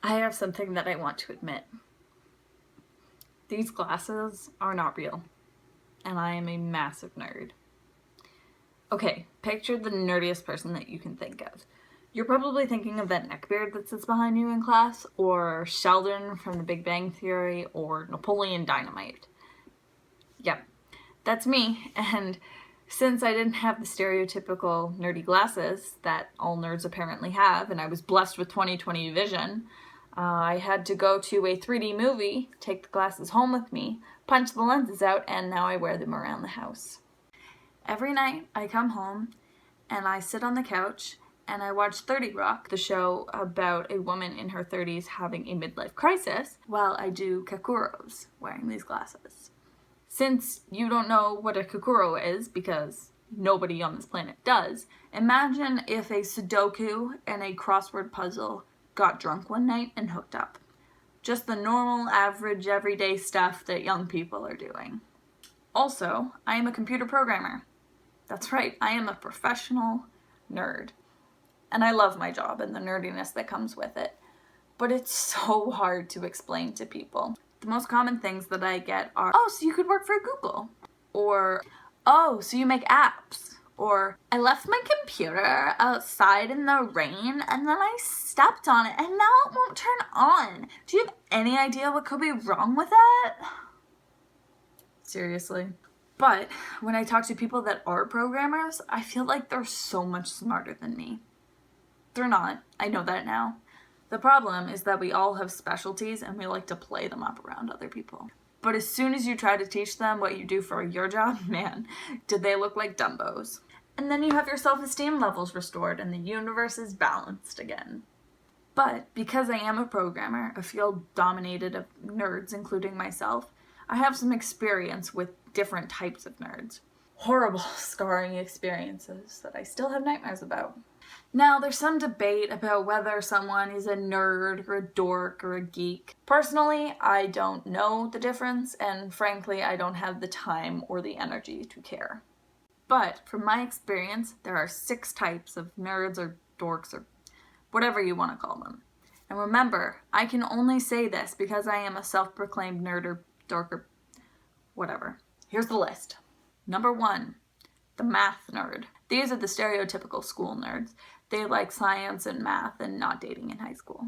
I have something that I want to admit. These glasses are not real, and I am a massive nerd. Okay, picture the nerdiest person that you can think of. You're probably thinking of that neckbeard that sits behind you in class, or Sheldon from The Big Bang Theory, or Napoleon Dynamite. Yep, that's me, and since I didn't have the stereotypical nerdy glasses that all nerds apparently have, and I was blessed with 20/20 vision, I had to go to a 3D movie, take the glasses home with me, punch the lenses out, and now I wear them around the house. Every night I come home and I sit on the couch and I watch 30 Rock, the show about a woman in her 30s having a midlife crisis, while I do kakuros wearing these glasses. Since you don't know what a kakuro is, because nobody on this planet does, imagine if a Sudoku and a crossword puzzle got drunk one night and hooked up. Just the normal, average, everyday stuff that young people are doing. Also, I am a computer programmer. That's right, I am a professional nerd. And I love my job and the nerdiness that comes with it. But it's so hard to explain to people. The most common things that I get are, oh, so you could work for Google. Or, oh, so you make apps. Or, I left my computer outside in the rain and then I stepped on it and now it won't turn on. Do you have any idea what could be wrong with that? Seriously. But when I talk to people that are programmers, I feel like they're so much smarter than me. They're not. I know that now. The problem is that we all have specialties and we like to play them up around other people. But as soon as you try to teach them what you do for your job, man, did they look like Dumbos. And then you have your self-esteem levels restored and the universe is balanced again. But because I am a programmer, a field dominated of nerds, including myself, I have some experience with different types of nerds. Horrible, scarring experiences that I still have nightmares about. Now, there's some debate about whether someone is a nerd or a dork or a geek. Personally, I don't know the difference, and frankly, I don't have the time or the energy to care. But from my experience, there are 6 types of nerds or dorks or whatever you want to call them. And remember, I can only say this because I am a self-proclaimed nerd or dork or whatever. Here's the list. Number 1, the math nerd. These are the stereotypical school nerds. They like science and math and not dating in high school.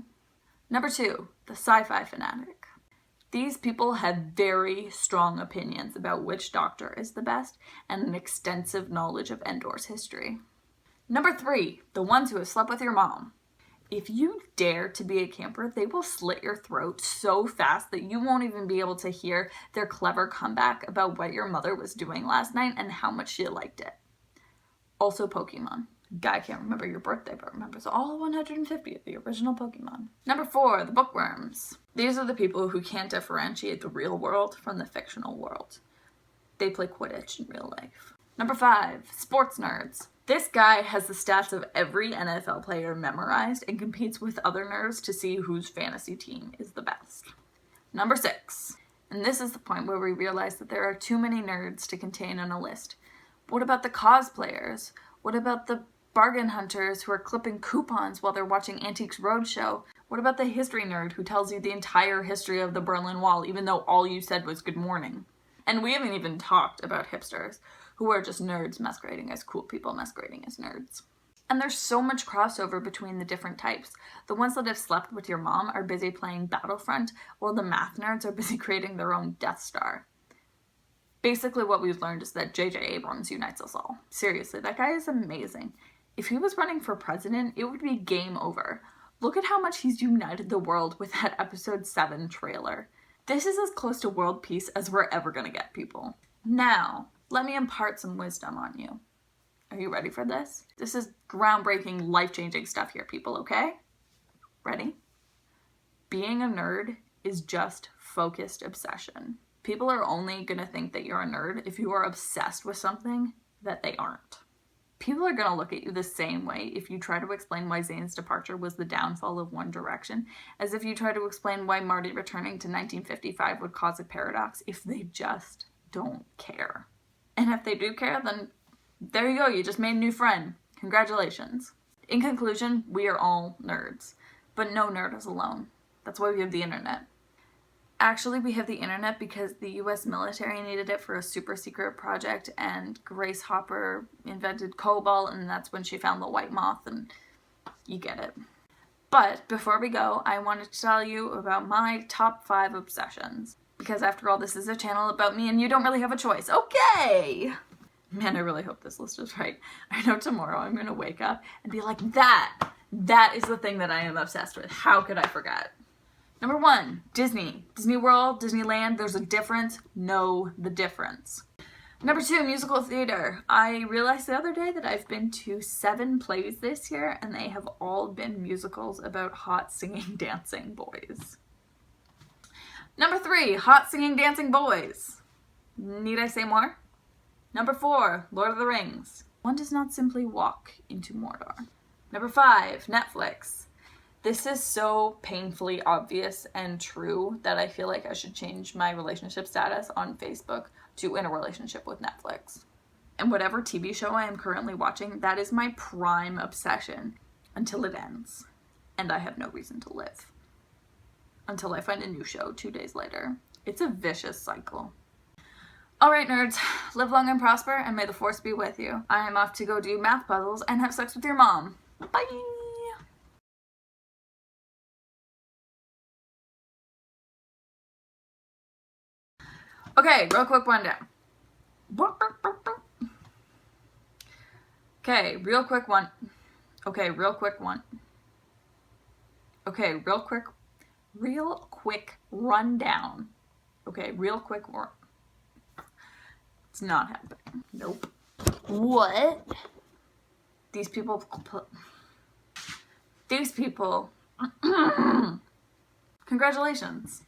Number 2, the sci-fi fanatic. These people have very strong opinions about which doctor is the best and an extensive knowledge of Endor's history. Number 3, the ones who have slept with your mom. If you dare to be a camper, they will slit your throat so fast that you won't even be able to hear their clever comeback about what your mother was doing last night and how much she liked it. Also Pokemon. Guy can't remember your birthday, but remembers all 150 of the original Pokemon. Number 4, the bookworms. These are the people who can't differentiate the real world from the fictional world. They play Quidditch in real life. Number 5, sports nerds. This guy has the stats of every NFL player memorized and competes with other nerds to see whose fantasy team is the best. Number 6, and this is the point where we realize that there are too many nerds to contain on a list. What about the cosplayers? What about the bargain hunters who are clipping coupons while they're watching Antiques Roadshow? What about the history nerd who tells you the entire history of the Berlin Wall even though all you said was good morning? And we haven't even talked about hipsters who are just nerds masquerading as cool people masquerading as nerds. And there's so much crossover between the different types. The ones that have slept with your mom are busy playing Battlefront, while the math nerds are busy creating their own Death Star. Basically what we've learned is that J.J. Abrams unites us all. Seriously, that guy is amazing. If he was running for president, it would be game over. Look at how much he's united the world with that episode 7 trailer. This is as close to world peace as we're ever gonna get, people. Now, let me impart some wisdom on you. Are you ready for this? This is groundbreaking, life-changing stuff here, people, okay? Ready? Being a nerd is just focused obsession. People are only gonna think that you're a nerd if you are obsessed with something that they aren't. People are gonna look at you the same way if you try to explain why Zayn's departure was the downfall of One Direction, as if you try to explain why Marty returning to 1955 would cause a paradox if they just don't care. And if they do care, then there you go, you just made a new friend. Congratulations. In conclusion, we are all nerds, but no nerd is alone. That's why we have the internet. Actually, we have the internet because the US military needed it for a super secret project, and Grace Hopper invented COBOL, and that's when she found the white moth, and you get it. But before we go, I wanted to tell you about my top 5 obsessions. Because after all, this is a channel about me and you don't really have a choice. Okay! Man, I really hope this list is right. I know tomorrow I'm gonna wake up and be like, that is the thing that I am obsessed with. How could I forget? Number 1, Disney. Disney World, Disneyland, there's a difference. Know the difference. Number 2, musical theater. I realized the other day that I've been to 7 plays this year, and they have all been musicals about hot singing, dancing boys. Number 3, hot singing, dancing boys. Need I say more? Number 4, Lord of the Rings. One does not simply walk into Mordor. Number 5, Netflix. This is so painfully obvious and true that I feel like I should change my relationship status on Facebook to in a relationship with Netflix. And whatever TV show I am currently watching, that is my prime obsession until it ends. And I have no reason to live. Until I find a new show 2 days later. It's a vicious cycle. Alright nerds, live long and prosper, and may the force be with you. I am off to go do math puzzles and have sex with your mom. Bye! Okay, real quick rundown. Okay, real quick one. Okay, real quick one. Okay, real quick rundown. Okay, real quick. It's not happening. Nope. What? These people. Congratulations.